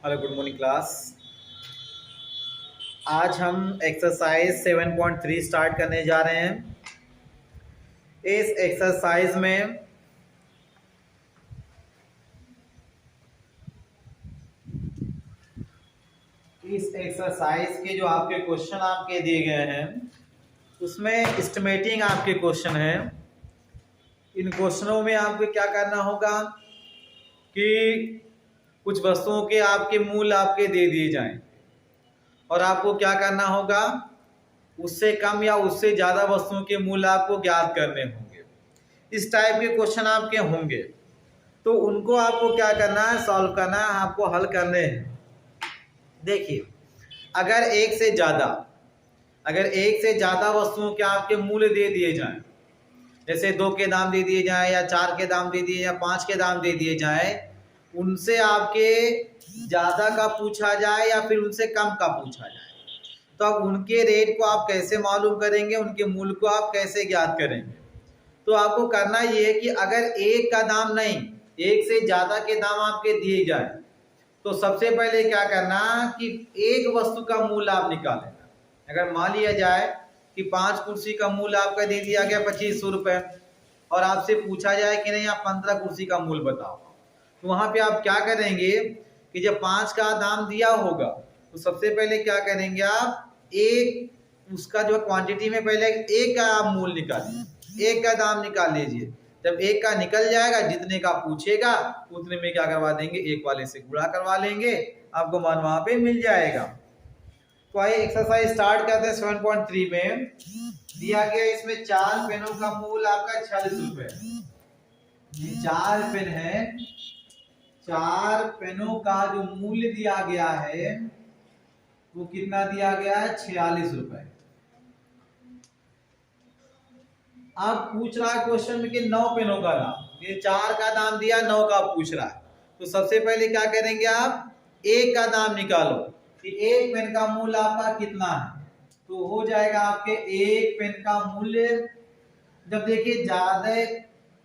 Hello, good morning class. आज हम exercise 7.3 start करने जा रहे हैं। इस एक्सरसाइज में के जो आपके क्वेश्चन आपके दिए गए हैं उसमें एस्टिमेटिंग आपके क्वेश्चन हैं। इन क्वेश्चनों में आपको क्या करना होगा कि कुछ वस्तुओं के आपके मूल्य आपके दे दिए जाएं और आपको क्या करना होगा, उससे कम या उससे ज़्यादा वस्तुओं के मूल्य आपको ज्ञात करने होंगे। इस टाइप के क्वेश्चन आपके होंगे तो उनको आपको क्या करना है, सॉल्व करना है, आपको हल करने हैं। देखिए, अगर एक से ज़्यादा वस्तुओं के आपके मूल्य दे दिए जाएं, जैसे 2 के दाम दे दिए जाएं या 4 के दाम दे दिए या 5 के दाम दे दिए जाएं, उनसे आपके ज़्यादा का पूछा जाए या फिर उनसे कम का पूछा जाए, तो अब उनके रेट को आप कैसे मालूम करेंगे, उनके मूल्य को आप कैसे ज्ञात करेंगे। तो आपको करना ये है कि अगर एक का दाम नहीं, एक से ज़्यादा के दाम आपके दिए जाए तो सबसे पहले क्या करना कि एक वस्तु का मूल्य आप निकालेना। अगर मान लिया जाए कि 5 कुर्सी का मूल्य आपका दे दिया गया 2500 रुपये और आपसे पूछा जाए कि नहीं आप 15 कुर्सी का मूल्य बताओ, तो वहाँ पे आप क्या करेंगे कि जब 5 का दाम दिया होगा तो सबसे पहले क्या करेंगे, आप एक उसका जो क्वांटिटी में पहले एक का आप मूल्य निकालिए, एक का दाम निकाल लीजिए। जब एक का निकल जाएगा, जितने का पूछेगा उतने में क्या करवा देंगे, एक वाले से गुणा करवा लेंगे, आपको मान वहां पे मिल जाएगा। तो आइए एक्सरसाइज स्टार्ट करते हैं। 7.3 में दिया गया, इसमें 4 पेनों का मूल्य आपका 46 रुपए। 4 पेन है, 4 पेनों का जो मूल्य दिया गया है वो कितना दिया गया है, 46 रुपए। अब पूछ रहा है क्वेश्चन में कि 9 पेनों का दाम, ये 4 का दाम दिया, 9 का पूछ रहा है, तो सबसे पहले क्या करेंगे, आप एक का दाम निकालो कि एक पेन का मूल्य आपका कितना है। तो हो जाएगा आपके एक पेन का मूल्य, जब देखिए ज्यादा,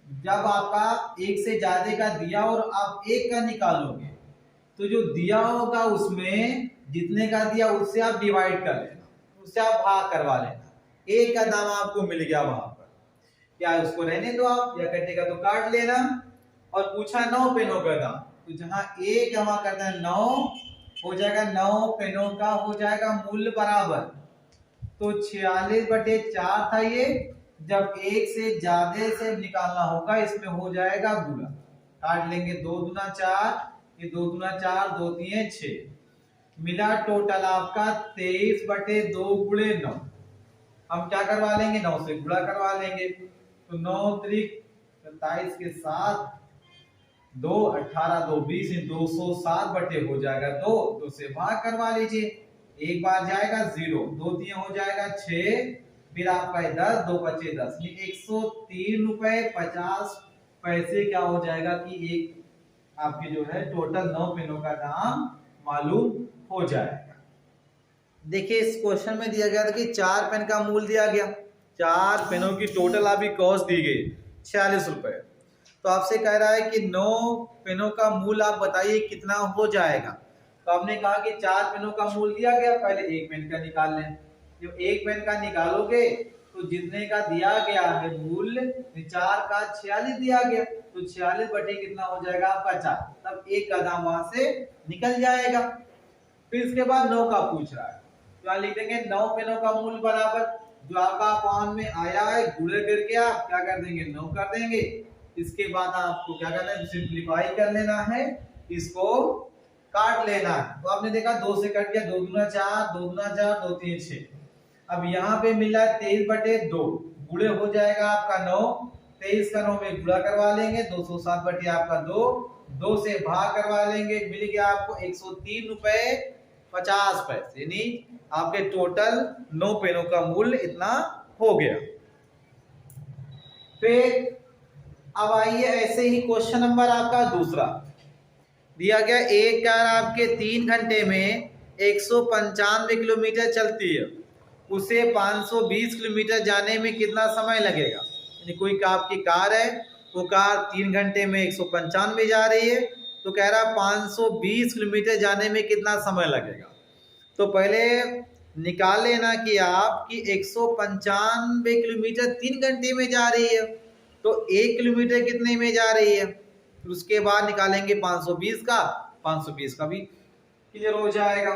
जब आपका एक से ज्यादा का दिया और आप एक का निकालोगे तो जो दिया होगा उसमें जितने का दिया उससे आप डिवाइड कर लेना, उससे आप भाग करवा लेना, एक का दाम आपको मिल गया वहां पर। क्या उसको रहने दो आप, या कटेगा तो काट लेना। और पूछा 9 पेनों का दाम, तो जहां एक जमा करना है 9 हो जाएगा, 9 पेनों का हो जाएगा मूल्य बराबर, तो 46/4 था ये। जब एक से ज्यादा से निकालना होगा इसमें हो जाएगा गुणा, काट लेंगे, 2 दूना 4, ये 2 दूना 4, 2 3 6, मिला टोटल आपका 23/2 गुणे 9। हम क्या करवा लेंगे, 9 से गुणा करवा लेंगे, तो 9 त्रिक 27 के साथ 2 18 2 20, 207 बटे हो जाएगा 2 से भाग करवा लीजिए, एक बार जाएगा 0, 2 3 हो जाएगा 6, फिर आपका 10, 2 बचे 10, ये 103 रुपए 50 पैसे क्या हो जाएगा कि एक आपके जो है टोटल 9 पेनों का दाम मालूम हो जाएगा। देखिए, इस क्वेश्चन में दिया गया था कि 4 पेन का मूल्य दिया गया, 4 पेनों की टोटल आपकी कॉस्ट दी गई 46 रुपए। तो आपसे कह रहा है कि 9 पेनों का मूल्य आप बताइए कितना हो जाएगा। तो आपने कहा कि 4 पेनों का मूल्य दिया गया, पहले एक पेन का निकाल लें। जब एक पेन का निकालोगे तो जितने का दिया गया है मूल्य, 4 का 46 दिया गया, तो 46 बटे कितना हो जाएगा आपका 4, तब एक का दाम वहां से निकल जाएगा। फिर इसके बाद 9 का पूछ रहा है, तो यहाँ लिख देंगे 9 पेनों का मूल्य बराबर जो आपका अपॉन में आया है गुणे करके आप क्या कर देंगे, 9 कर देंगे। इसके बाद आपको क्या करना है, सिंपलीफाई कर लेना है, इसको काट लेना है। तो आपने देखा 2 से कट गया, 2 दूना 4, 2 दूना 4, 2 3 6। अब यहाँ पे मिला 23/2 गुणे हो जाएगा आपका 9, 23 का 9 में गुणा करवा लेंगे, 207 बटे आपका 2, 2 से भाग करवा लेंगे, मिल गया आपको 103 रुपए 50 पैसे, यानी आपके टोटल 9 पेनों का मूल्य इतना हो गया। फिर अब आइए ऐसे ही क्वेश्चन नंबर आपका दूसरा दिया गया, एक कार आपके 3 घंटे में 195 किलोमीटर चलती है, उसे 520 किलोमीटर जाने में कितना समय लगेगा। यानी कोई आपकी कार है, वो कार 3 घंटे में 195 जा रही है, तो कह रहा 520 किलोमीटर जाने में कितना समय लगेगा। तो पहले निकाल लेना कि आपकी 195 किलोमीटर 3 घंटे में जा रही है, तो 1 किलोमीटर कितने में जा रही है। फिर उसके बाद निकालेंगे 520 का, 520 का भी क्लियर हो जाएगा।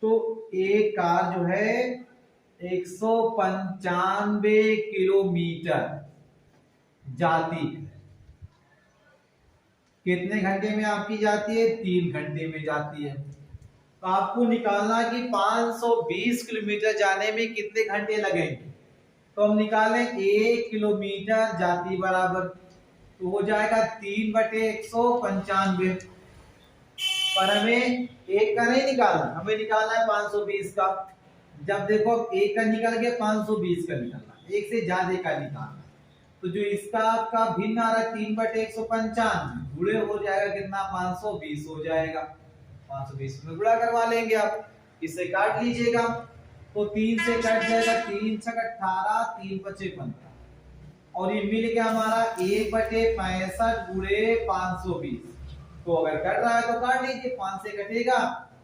तो एक कार जो है 195 किलोमीटर जाती है, कितने घंटे में आपकी जाती है, 3 घंटे में जाती है। तो आपको निकालना कि 520 किलोमीटर जाने में कितने घंटे लगेंगे। तो हम निकालें 1 किलोमीटर जाती बराबर, तो हो जाएगा 3/195। पर हमें एक का नहीं निकालना, हमें निकालना है 520 का। जब देखो एक का निकल गया, 520 का निकालना, एक से ज्यादा का निकालना। तो जो इसका आपका भिन्न आ रहा है 3/195 गुणे हो जाएगा कितना, 520 हो जाएगा। 520 में गुणा करवा लेंगे आप, इससे काट लीजिएगा। तो 3 से कट जाएगा, 3 × 18, 3 × 5 15, और ये मिल गया हमारा 1/65 गुणे 520। तो अगर कट रहा है तो काट लीजिए, 5 से कटेगा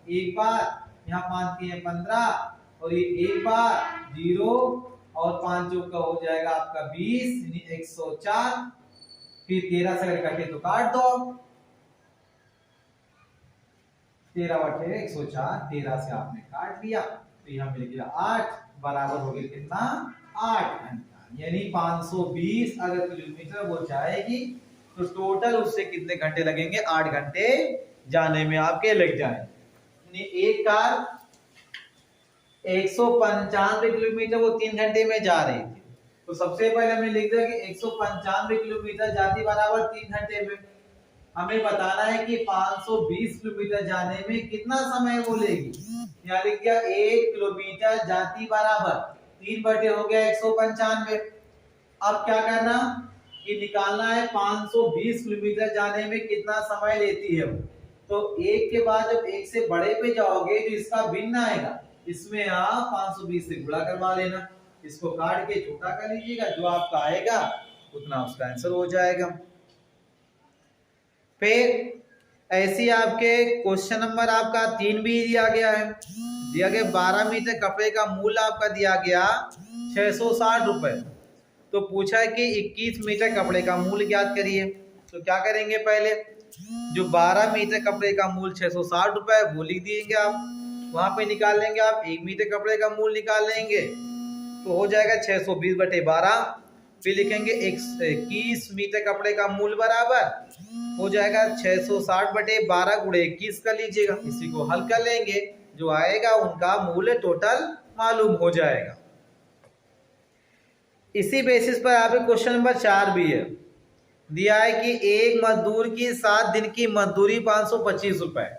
एक बार, यहाँ 5 के 15, और ये एक बार 0, और 5 जो का हो जाएगा आपका 20 यानी 104। फिर 13 से अगर कटे तो काट दो, 13/104, 13 से आपने काट लिया, तो यहाँ मिल गया 8, बराबर हो गया कितना, 8 घंटा। यानी 520 अगर किलोमीटर वो जाएगी तो टोटल उससे कितने घंटे लगेंगे, 8 घंटे जाने में आपके लग जाए। एक कार 195 किलोमीटर वो 3 घंटे में जा रही थी, तो सबसे पहले हमने लिख दिया कि 195 किलोमीटर जाती बराबर 3 घंटे में। हमें बताना है कि 520 किलोमीटर जाने में कितना समय वो लेगी। यहाँ लिख दिया 1 किलोमीटर जाती बराबर 3 बटे हो गया 195। अब क्या करना कि निकालना है 520 किलोमीटर जाने में कितना समय लेती है वो। तो एक के बाद जब एक से बड़े पे जाओगे तो इसका भिन्न आएगा, इसमें आप 520 से गुणा करवा लेना, इसको काट के छोटा कर लीजिएगा, जो आपका आएगा उतना उसका आंसर हो जाएगा। फिर ऐसी आपके क्वेश्चन नंबर आपका 3 भी दिया गया है, दिया गया 12 मीटर कपड़े का मूल्य आपका दिया गया 660 रुपए। तो पूछा है कि 21 मीटर कपड़े का मूल्य ज्ञात करिए। तो क्या करेंगे, पहले जो 12 मीटर कपड़े का मूल्य 660 रुपए वो लिख दिएंगे आप, वहां पे निकाल लेंगे आप 1 मीटर कपड़े का मूल्य निकाल लेंगे, तो हो जाएगा 620/12। फिर लिखेंगे 21 मीटर कपड़े का मूल्य बराबर हो जाएगा 660/12 गुणे 21 कर लीजिएगा, इसी को हल कर लेंगे, जो आएगा उनका मूल्य टोटल मालूम हो जाएगा। इसी बेसिस पर आपके क्वेश्चन नंबर 4 भी है, दिया है कि एक मजदूर की 7 दिन की मजदूरी 525 रुपए।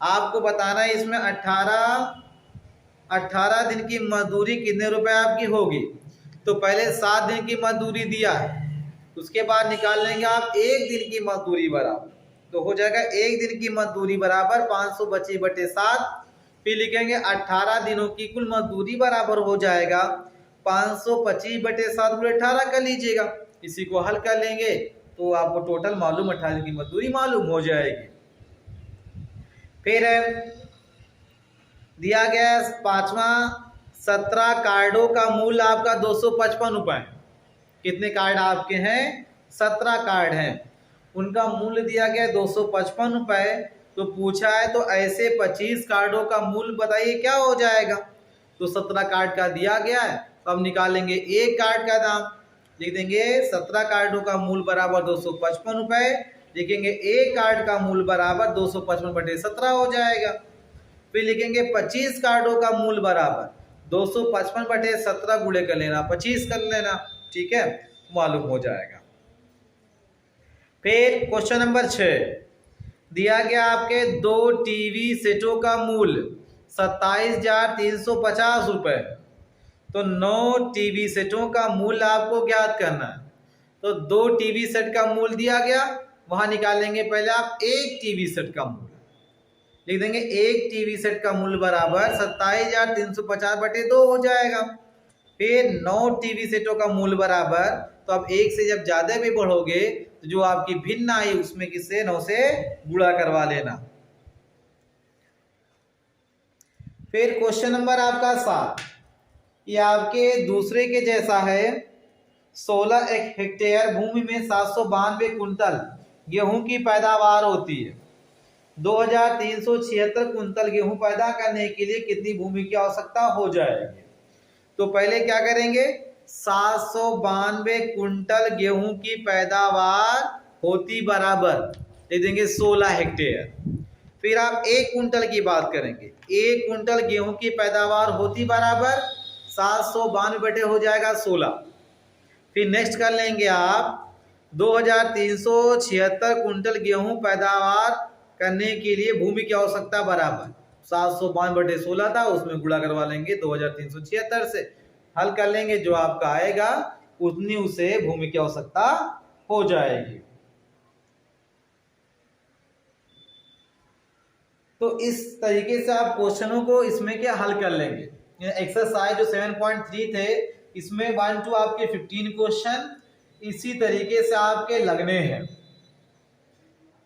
आपको बताना है इसमें 18 दिन की मजदूरी कितने रुपए आपकी होगी। तो पहले 7 दिन की मजदूरी दिया है, उसके बाद निकाल लेंगे आप 1 दिन की मजदूरी बराबर, तो हो जाएगा 1 दिन की मजदूरी बराबर 525/7। फिर लिखेंगे 18 दिनों की कुल मजदूरी बराबर हो जाएगा 525/7 गुणे 18 कर लीजिएगा, इसी को हल कर लेंगे तो आपको टोटल मालूम 18 दिन की मजदूरी मालूम हो जाएगी। फिर दिया गया 5वां 17 कार्डों का मूल्य आपका 255 रुपए। कितने कार्ड आपके हैं, 17 कार्ड हैं, उनका मूल्य दिया गया 255 रुपए। तो पूछा है तो ऐसे 25 कार्डों का मूल्य बताइए क्या हो जाएगा। तो 17 कार्ड का दिया गया है, तो अब निकालेंगे एक कार्ड का दाम, लिख देंगे 17 कार्डों का मूल्य बराबर 255 रुपए, लिखेंगे एक कार्ड का मूल्य बराबर 255/17 हो जाएगा। फिर लिखेंगे 25 कार्डों का मूल्य बराबर 255/17 गुणे कर लेना, 25 कर लेना, ठीक है, मालूम हो जाएगा। फिर क्वेश्चन नंबर 6 दिया गया आपके 2 टीवी सेटों का मूल्य 27,350 रुपए। तो 9 टीवी सेटों का मूल्य आपको ज्ञात करना है। तो 2 टीवी सेट का मूल्य दिया गया, वहां निकालेंगे पहले आप एक टीवी सेट का मूल्य, लिख देंगे एक टीवी सेट का मूल्य बराबर 27,350/2 हो जाएगा। फिर 9 टीवी सेटों का मूल्य बराबर, तो अब एक से जब ज्यादा भी बढ़ोगे तो जो आपकी भिन्न आई उसमें किससे 9 से गुणा करवा लेना। फिर क्वेश्चन नंबर आपका 7, ये आपके दूसरे के जैसा है। 16 हेक्टेयर भूमि में 792 कुंतल गेहूं की पैदावार होती है। 2376 कुंतल गेहूं पैदा करने के लिए कितनी भूमि की आवश्यकता हो जाएगी? तो पहले क्या करेंगे, 792 कुंटल गेहूं की पैदावार होती बराबर दे देंगे 16 हेक्टेयर। फिर आप 1 कुंटल की बात करेंगे, 1 कुंटल गेहूं की पैदावार होती बराबर 792 बटे हो जाएगा 16। फिर नेक्स्ट कर लेंगे आप 2376 कुंटल गेहूं पैदावार करने के लिए भूमि की आवश्यकता बराबर 792 बटे 16 था, उसमें गुणा करवा लेंगे 2376 से, हल कर लेंगे, जो आपका आएगा उतनी उसे भूमि की आवश्यकता हो जाएगी। तो इस तरीके से आप क्वेश्चनों को इसमें क्या हल कर लेंगे। एक्सरसाइज जो 7.3 थे इसमें 1 to आपके 15 क्वेश्चन इसी तरीके से आपके लगने हैं।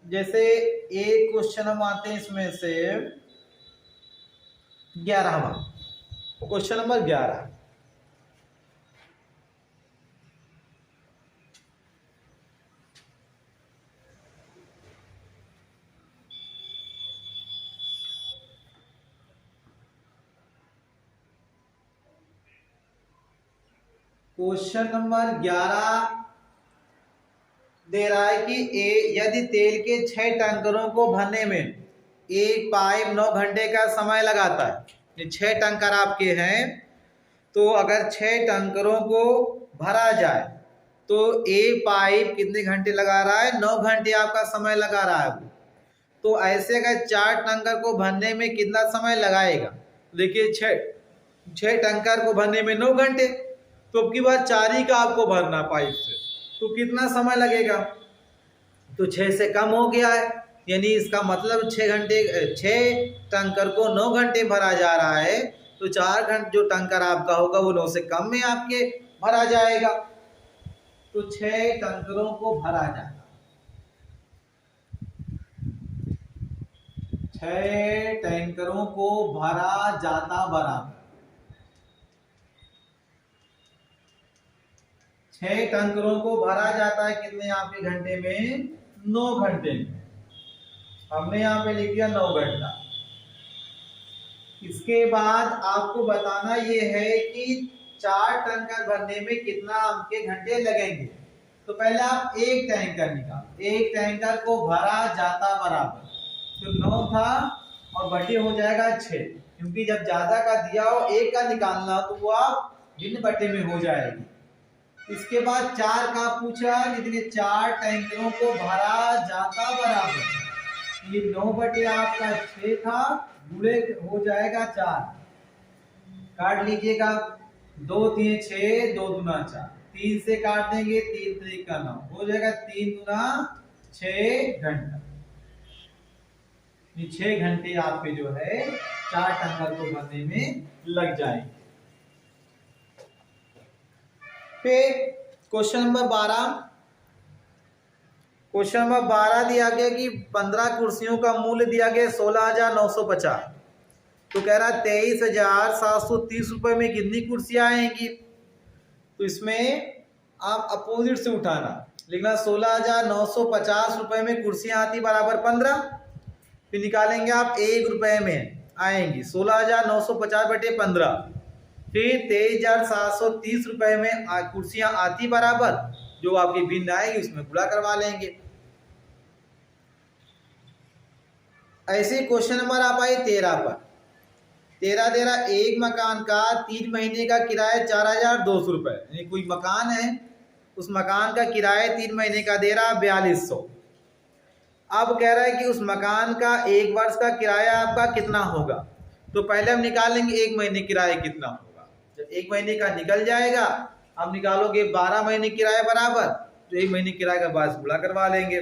जैसे एक क्वेश्चन हम आते हैं इसमें से 11वां क्वेश्चन नंबर 11। क्वेश्चन नंबर 11 दे रहा है कि यदि तेल के 6 टैंकरों को भरने में एक पाइप 9 घंटे का समय लगाता है, ये 6 टैंकर आपके हैं, तो अगर 6 टैंकरों को भरा जाए तो एक पाइप कितने घंटे लगा रहा है, 9 घंटे आपका समय लगा रहा है। तो ऐसे अगर 4 टैंकर को भरने में कितना समय लगाएगा, देखिए 6 टैंकर को भरने में 9 घंटे, तो अब की बार 4 ही का आपको भरना पाइप से, तो कितना समय लगेगा, तो 6 से कम हो गया है, यानी इसका मतलब 6 टैंकर को 9 घंटे भरा जा रहा है, तो 4 घंटे जो टैंकर आपका होगा वो 9 से कम में आपके भरा जाएगा। तो 6 टैंकरों को भरा जाएगा, 6 टैंकरों को भरा जाता बराबर 6 टैंकरों को भरा जाता है कितने आपके घंटे में, 9 घंटे में। हमने यहाँ पे लिख दिया 9 घंटा। इसके बाद आपको बताना ये है कि 4 टैंकर भरने में कितना आपके घंटे लगेंगे। तो पहले आप एक टैंकर निकाल, एक टैंकर को भरा जाता बराबर, तो 9 था और बटे हो जाएगा 6, क्योंकि जब ज्यादा का दिया हो एक का निकालना तो वो आप भिन्न बटे में हो जाएगी। इसके बाद 4 का पूछा, जितने 4 टैंकरों को भरा जाता बराबर, ये 9 बटे आपका 6 था, गुणे हो जाएगा 4, काट लीजिएगा, 2 3 6, 2 दूना 4, 3 से काट देंगे, 3 3 का 9 हो जाएगा, 3 दूना 6 घंटा। 6 घंटे आपके जो है 4 टैंकर को भरने में लग जाएंगे। फिर क्वेश्चन नंबर 12, क्वेश्चन नंबर 12 दिया गया कि 15 कुर्सियों का मूल्य दिया गया 16,950, तो कह रहा 23,730 रुपए में कितनी कुर्सियां आएंगी। तो इसमें आप अपोजिट से उठाना, लिखना 16,950 रुपए में कुर्सियां आती बराबर 15, फिर निकालेंगे आप 1 रुपए में आएंगी 16,950 बटे 15, फिर 23,730 रुपए में कुर्सियां आती बराबर जो आपकी भिन्न आएगी उसमें गुणा करवा लेंगे। ऐसे क्वेश्चन नंबर आप आए 13 पर। 13 दे रहा एक मकान का 3 महीने का किराया 4,200 रुपए, यानी कोई मकान है उस मकान का किराया 3 महीने का दे रहा 4,200। अब कह रहा है कि उस मकान का 1 वर्ष का किराया आपका कितना होगा। तो पहले हम निकाल लेंगे 1 महीने किराया कितना होगा। जब 1 महीने का निकल जाएगा आप निकालोगे 12 महीने किराया बराबर, तो 1 महीने किराए का बाद गुणा करवा लेंगे।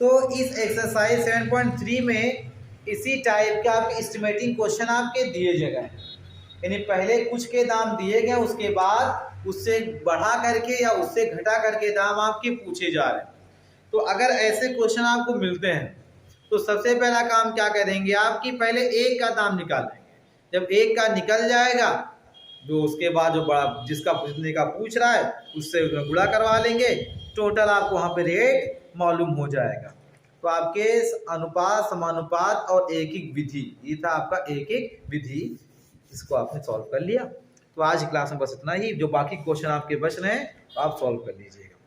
तो इस एक्सरसाइज 7.3 में इसी टाइप के आपके एस्टिमेटिंग क्वेश्चन आपके दिए गए हैं, यानी पहले कुछ के दाम दिए गए, उसके बाद उससे बढ़ा करके या उससे घटा करके दाम आपके पूछे जा रहे हैं। तो अगर ऐसे क्वेश्चन आपको मिलते हैं तो सबसे पहला काम क्या करेंगे आप कि पहले एक का दाम निकालेंगे। जब एक का निकल जाएगा जो उसके बाद जो बड़ा जिसका जितने का पूछ रहा है उससे उसमें गुणा करवा लेंगे, टोटल आपको वहाँ पे रेट मालूम हो जाएगा। तो आपके अनुपात, समानुपात और एक एक विधि, ये था आपका एक एक विधि, इसको आपने सॉल्व कर लिया। तो आज की क्लास में बस इतना ही। जो बाकी क्वेश्चन आपके बच रहे हैं आप सॉल्व कर लीजिएगा।